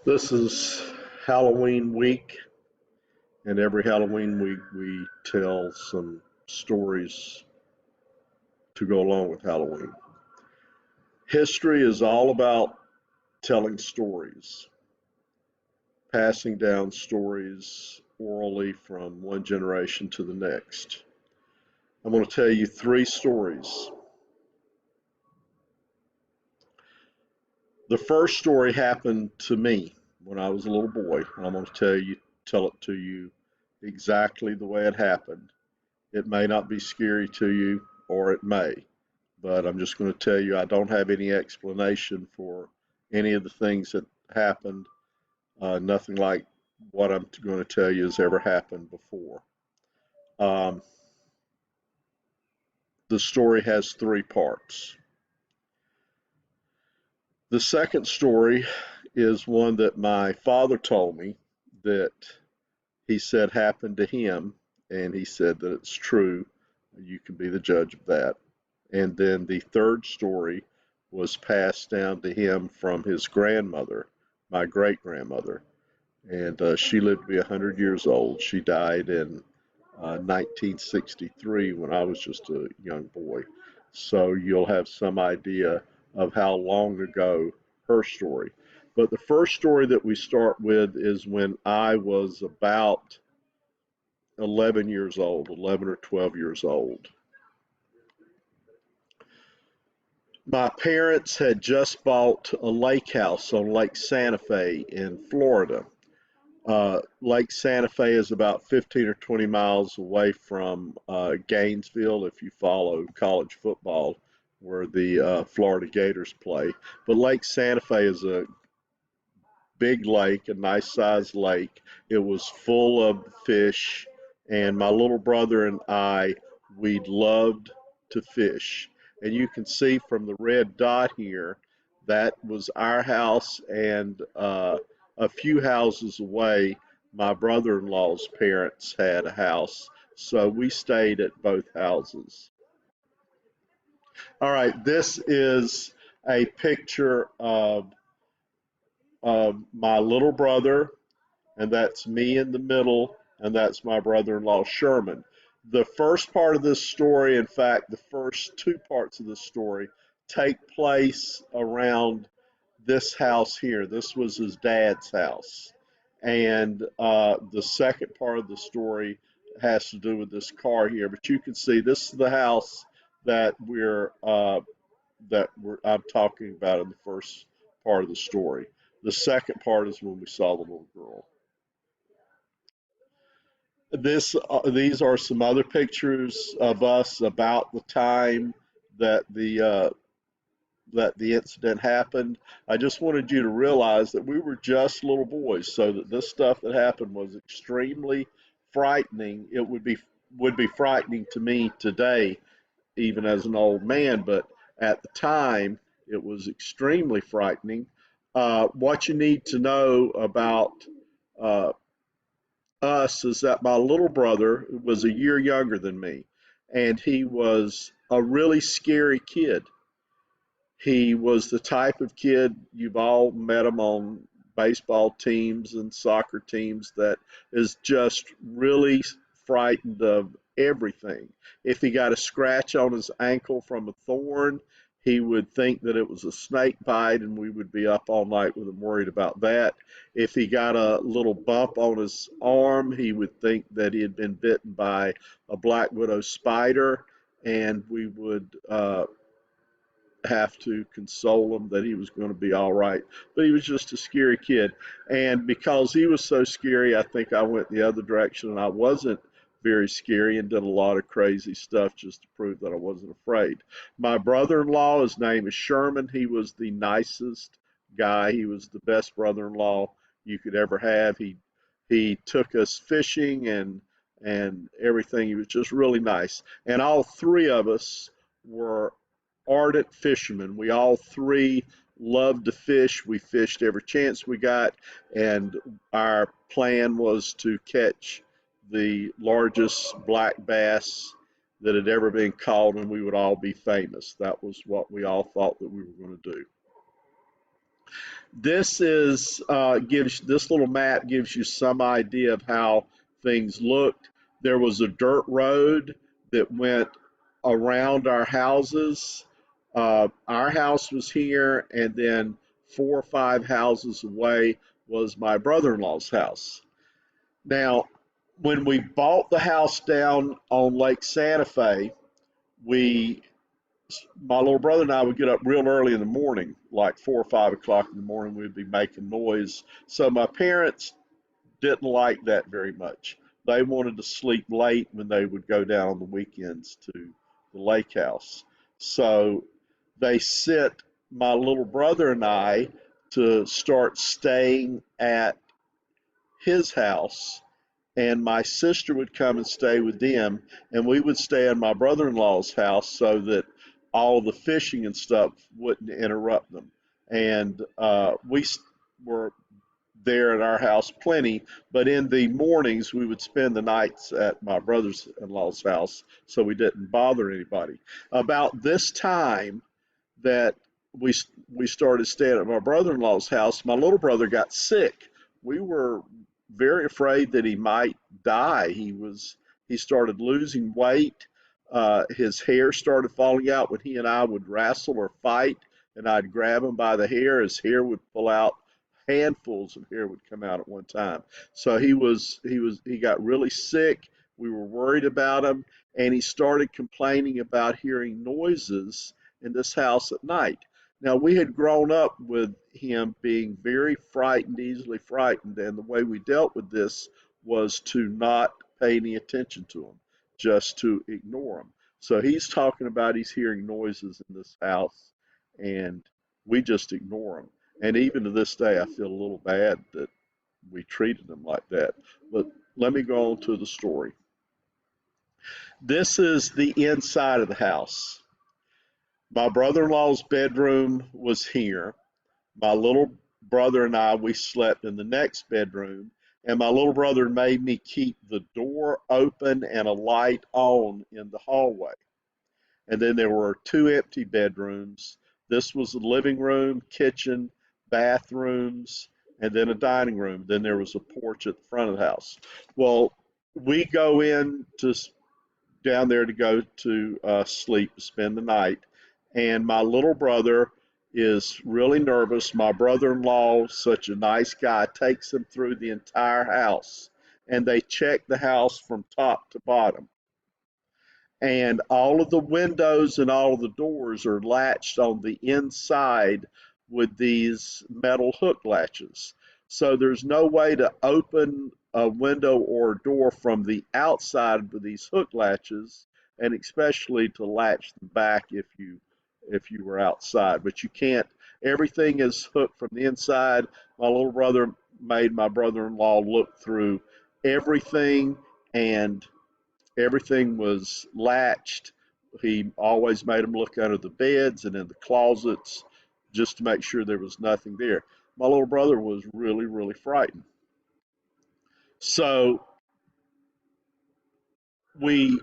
This is Halloween week, and every Halloween week we tell some stories to go along with Halloween. History is all about telling stories, passing down stories orally from one generation to the next. I'm going to tell you three stories. The first story happened to me when I was a little boy, and I'm going to tell it to you exactly the way it happened. It may not be scary to you, or it may, but I'm just going to tell you I don't have any explanation for any of the things that happened. Nothing like what I'm going to tell you has ever happened before. Um, the story has three parts. The second story is one that my father told me that he said happened to him, and he said that it's true. You can be the judge of that. And then the third story was passed down to him from his grandmother, my great grandmother. And she lived to be 100 years old. She died in 1963 when I was just a young boy. So you'll have some idea of how long ago her story. But the first story that we start with is when I was about 11 years old, 11 or 12 years old. My parents had just bought a lake house on Lake Santa Fe in Florida. Lake Santa Fe is about 15 or 20 miles away from Gainesville, if you follow college football, where the Florida Gators play. But Lake Santa Fe is a big lake, a nice sized lake. It was full of fish, and my little brother and I, we loved to fish. And you can see from the red dot here, that was our house, and a few houses away, my brother in law's parents had a house. So we stayed at both houses. All right, this is a picture of my little brother, and that's me in the middle, and that's my brother-in-law Sherman. The first part of this story, in fact, the first two parts of this story, take place around this house here. This was his dad's house, and the second part of the story has to do with this car here. But you can see this is the house that I'm talking about in the first part of the story. The second part is when we saw the little girl. These are some other pictures of us about the time that the incident happened. I just wanted you to realize that we were just little boys, so that this stuff that happened was extremely frightening. It would be frightening to me today, even as an old man, but at the time it was extremely frightening. What you need to know about uh, us is that my little brother was a year younger than me, and he was a really scary kid. He was the type of kid, you've all met him on baseball teams and soccer teams, that is just really frightened of everything. If he got a scratch on his ankle from a thorn, he would think that it was a snake bite, and we would be up all night with him worried about that. If he got a little bump on his arm, he would think that he had been bitten by a black widow spider, and we would have to console him that he was going to be all right. But he was just a scary kid. And because he was so scary, I think I went the other direction, and I wasn't very scary and did a lot of crazy stuff just to prove that I wasn't afraid. My brother in law, his name is Sherman. He was the nicest guy. He was the best brother in law you could ever have. He took us fishing and everything. He was just really nice. And all three of us were ardent fishermen. We all three loved to fish. We fished every chance we got, and our plan was to catch the largest black bass that had ever been caught, and we would all be famous. That was what we all thought that we were going to do. This is gives this little map gives you some idea of how things looked. There was a dirt road that went around our houses. Our house was here, and then 4 or 5 houses away was my brother-in-law's house. Now, when we bought the house down on Lake Santa Fe, we my little brother and I would get up real early in the morning, like 4 or 5 o'clock in the morning. We'd be making noise. So my parents didn't like that very much. They wanted to sleep late when they would go down on the weekends to the lake house. So they sent my little brother and I to start staying at his house, and my sister would come and stay with them, and we would stay in my brother-in-law's house so that all the fishing and stuff wouldn't interrupt them. And we were there at our house plenty, but in the mornings we would spend the nights at my brother-in-law's house so we didn't bother anybody. About this time that we we started staying at my brother-in-law's house, my little brother got sick. We were very afraid that he might die. He started losing weight. His hair started falling out when he and I would wrestle or fight, and I'd grab him by the hair. His hair would pull out. Handfuls of hair would come out at one time. So he got really sick. We were worried about him, and he started complaining about hearing noises in this house at night. Now, we had grown up with him being very frightened, easily frightened, and the way we dealt with this was to not pay any attention to him, just to ignore him. So he's talking about he's hearing noises in this house, and we just ignore him. And even to this day, I feel a little bad that we treated him like that. But let me go on to the story. This is the inside of the house. My brother-in-law's bedroom was here. My little brother and I, we slept in the next bedroom, and my little brother made me keep the door open and a light on in the hallway. And then there were two empty bedrooms. This was the living room, kitchen, bathrooms, and then a dining room. Then there was a porch at the front of the house. Well, we go in to down there to go to sleep to spend the night. And my little brother is really nervous. My brother-in-law, such a nice guy, takes him through the entire house, and they check the house from top to bottom. And all of the windows and all of the doors are latched on the inside with these metal hook latches. So there's no way to open a window or a door from the outside with these hook latches, and especially to latch them back if you were outside. But you can't. Everything is hooked from the inside. My little brother made my brother-in-law look through everything, and everything was latched. He always made them look under the beds and in the closets just to make sure there was nothing there. My little brother was really, really frightened. So we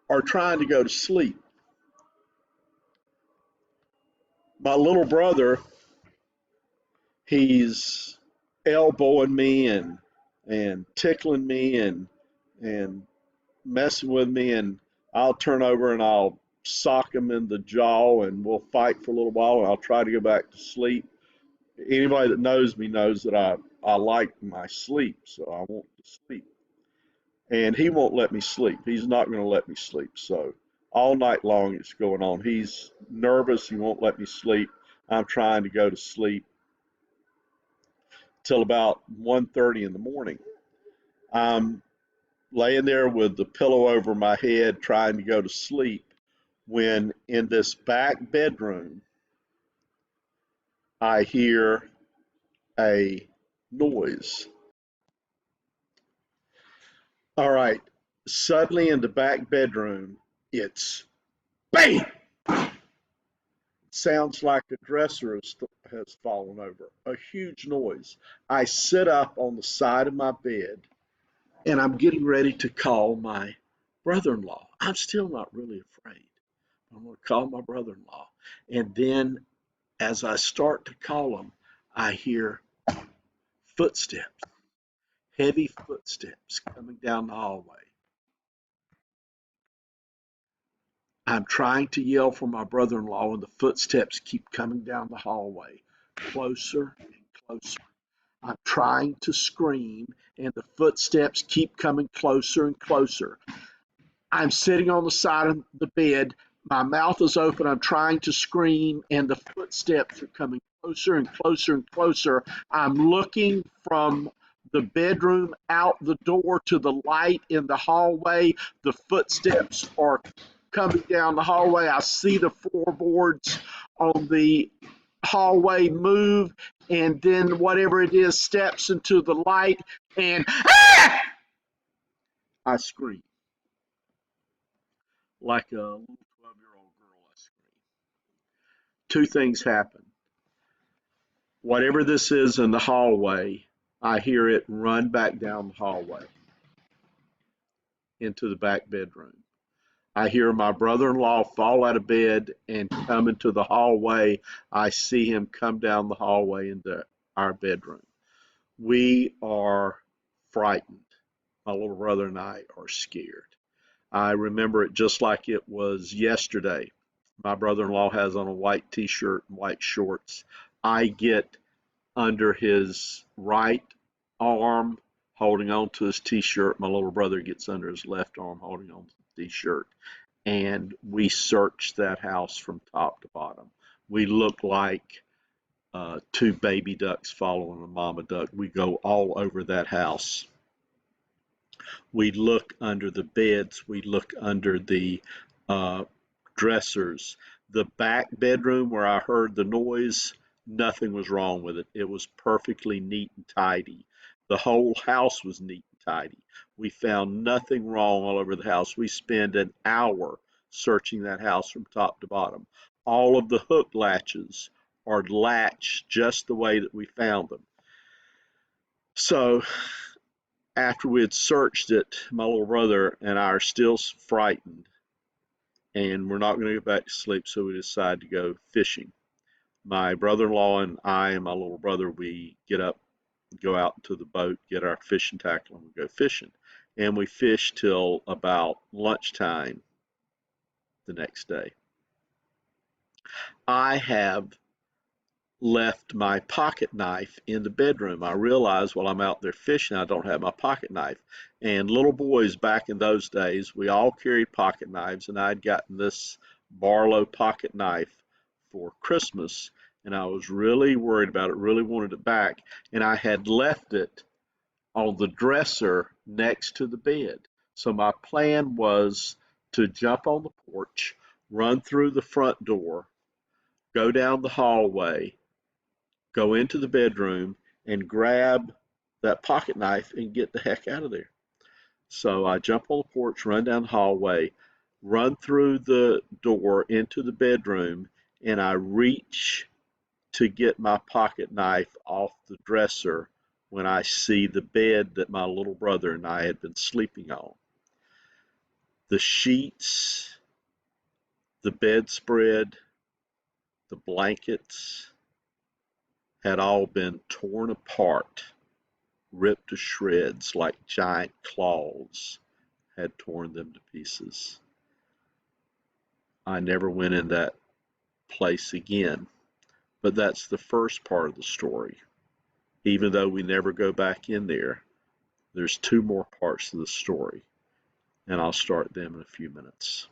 are trying to go to sleep. My little brother, he's elbowing me and tickling me and messing with me, and I'll turn over and I'll sock him in the jaw, and we'll fight for a little while, and I'll try to go back to sleep. Anybody that knows me knows that I like my sleep, so I want to sleep. And he won't let me sleep. He's not going to let me sleep. So all night long it's going on. He's nervous. He won't let me sleep. I'm trying to go to sleep till about 1:30 in the morning. I'm laying there with the pillow over my head trying to go to sleep when in this back bedroom I hear a noise. All right. Suddenly in the back bedroom, it's bang! Sounds like a dresser has fallen over. A huge noise. I sit up on the side of my bed and I'm getting ready to call my brother in law. I'm still not really afraid. I'm going to call my brother in law. And then As I start to call him, I hear footsteps, heavy footsteps coming down the hallway. I'm trying to yell for my brother-in-law, and the footsteps keep coming down the hallway, closer and closer. I'm trying to scream, and the footsteps keep coming closer and closer. I'm sitting on the side of the bed. My mouth is open. I'm trying to scream, and the footsteps are coming closer and closer and closer. I'm looking from the bedroom out the door to the light in the hallway. The footsteps are coming down the hallway. I see the floorboards on the hallway move, and then whatever it is steps into the light, and I scream like a little 12-year-old girl. I scream. Two things happen. Whatever this is in the hallway, I hear it run back down the hallway into the back bedroom. I hear my brother-in-law fall out of bed and come into the hallway. I see him come down the hallway into our bedroom. We are frightened. My little brother and I are scared. I remember it just like it was yesterday. My brother-in-law has on a white t-shirt and white shorts. I get under his right arm holding on to his t-shirt. My little brother gets under his left arm holding on to the t-shirt. And we search that house from top to bottom. We look like two baby ducks following a mama duck. We go all over that house. We look under the beds. We look under the uh, dressers. The back bedroom where I heard the noise, nothing was wrong with it. It was perfectly neat and tidy. The whole house was neat and tidy. We found nothing wrong all over the house. We spent an hour searching that house from top to bottom. All of the hook latches are latched just the way that we found them. So after we had searched it, my little brother and I are still frightened, and we're not going to get back to sleep, so we decide to go fishing. My brother-in-law and I and my little brother, we get up, go out to the boat, get our fishing tackle, and we go fishing. And we fish till about lunchtime the next day. I have left my pocket knife in the bedroom. I realize while I'm out there fishing, I don't have my pocket knife. And little boys back in those days, we all carried pocket knives, and I'd gotten this Barlow pocket knife for Christmas, and I was really worried about it, really wanted it back, and I had left it on the dresser next to the bed. So my plan was to jump on the porch, run through the front door, go down the hallway, go into the bedroom, and grab that pocket knife and get the heck out of there. So I jump on the porch, run down the hallway, run through the door into the bedroom, and I reach to get my pocket knife off the dresser when I see the bed that my little brother and I had been sleeping on. The sheets, the bedspread, the blankets had all been torn apart, ripped to shreds like giant claws had torn them to pieces. I never went in that place again, but that's the first part of the story. Even though we never go back in there, there's two more parts of the story, and I'll start them in a few minutes.